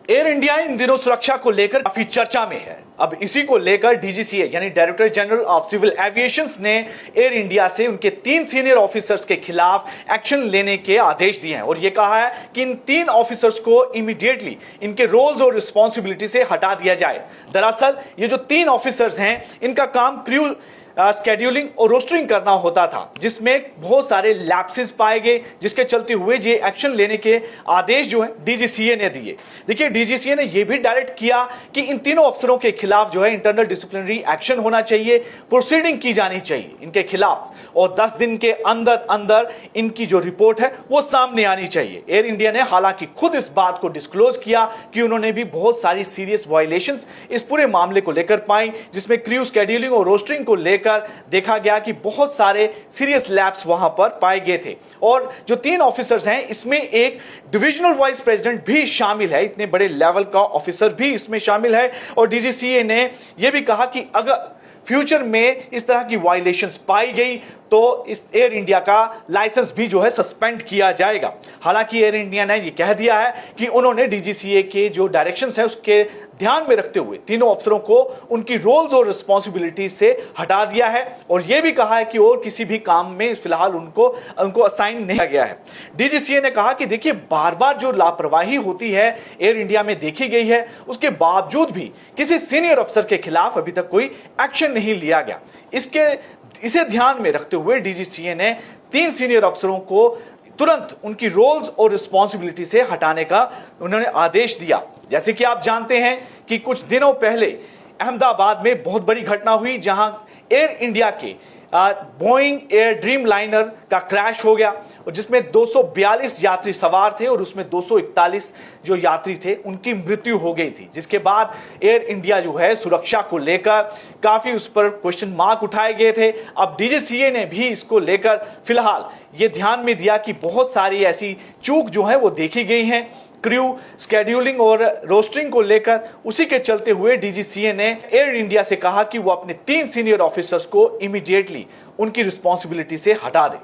Air India in दिनों सुरक्षा को लेकर काफी चर्चा में है। अब इसी को लेकर डीजीसीए यानी director general of civil aviation ने एयर इंडिया से उनके 3 सीनियर ऑफिसर्स के खिलाफ एक्शन लेने के आदेश दिए हैं और यह कहा है कि इन 3 ऑफिसर्स को इमीडिएटली इनके रोल्स और रिस्पॉन्सिबिलिटी से हटा दिया जाए। दरअसल ये जो 3 ऑफिसर्स हैं, इनका काम क्रू स्केड्यूलिंग और रोस्टरिंग करना होता था, जिसमें बहुत सारे लैप्सेस पाए गए, जिसके चलते हुए ये एक्शन लेने के आदेश जो है डीजीसीए ने दिए। देखिए, डीजीसीए ने यह भी डायरेक्ट किया कि इन तीनों अफसरों के खिलाफ जो है इंटरनल डिसिप्लिनरी एक्शन होना चाहिए, प्रोसीडिंग की जानी चाहिए इनके खिलाफ और 10 दिन के अंदर अंदर इनकी जो रिपोर्ट है वो सामने आनी चाहिए। एयर इंडिया ने हालांकि खुद इस बात को डिस्क्लोज किया कि उन्होंने भी बहुत सारी सीरियस वायलेशंस इस पूरे मामले को लेकर पाई, जिसमें क्रू स्केड्यूलिंग और रोस्टरिंग को लेकर देखा गया कि बहुत सारे सीरियस लैप्स वहां पर पाए गए थे। और जो 3 ऑफिसर्स हैं, इसमें एक डिविजनल वाइस प्रेसिडेंट भी शामिल है, इतने बड़े लेवल का ऑफिसर भी इसमें शामिल है। और डीजीसीए ने यह भी कहा कि अगर फ्यूचर में इस तरह की वायलेशंस पाई गई तो इस एयर इंडिया का लाइसेंस भी जो है सस्पेंड किया जाएगा। हालांकि एयर इंडिया ने यह कह दिया है कि उन्होंने डीजीसीए के जो डायरेक्शंस है उसके ध्यान में रखते हुए तीनों अफसरों को उनकी रोल्स और रिस्पॉन्सिबिलिटी से हटा दिया है और यह भी कहा है कि और किसी भी काम में फिलहाल उनको असाइन नहीं किया गया है। डीजीसीए ने कहा कि देखिए, बार बार जो लापरवाही होती है एयर इंडिया में देखी गई है, उसके बावजूद भी किसी सीनियर अफसर के खिलाफ अभी तक कोई एक्शन नहीं लिया गया। इसे ध्यान में रखते हुए डीजीसीए ने 3 सीनियर अफसरों को तुरंत उनकी रोल्स और रिस्पॉन्सिबिलिटी से हटाने का उन्होंने आदेश दिया। जैसे कि आप जानते हैं कि कुछ दिनों पहले अहमदाबाद में बहुत बड़ी घटना हुई, जहां एयर इंडिया के बोइंग एयर ड्रीम लाइनर का क्रैश हो गया और जिसमें 242 यात्री सवार थे और उसमें 241 जो यात्री थे उनकी मृत्यु हो गई थी, जिसके बाद एयर इंडिया जो है सुरक्षा को लेकर काफी उस पर क्वेश्चन मार्क उठाए गए थे। अब डीजीसीए ने भी इसको लेकर फिलहाल ये ध्यान में दिया कि बहुत सारी ऐसी चूक जो है वो देखी गई हैं क्रू स्केड्यूलिंग और रोस्टरिंग को लेकर। उसी के चलते हुए डीजीसीए ने एयर इंडिया से कहा कि वो अपने 3 सीनियर ऑफिसर्स को इमीडिएटली उनकी रिस्पॉन्सिबिलिटी से हटा दे।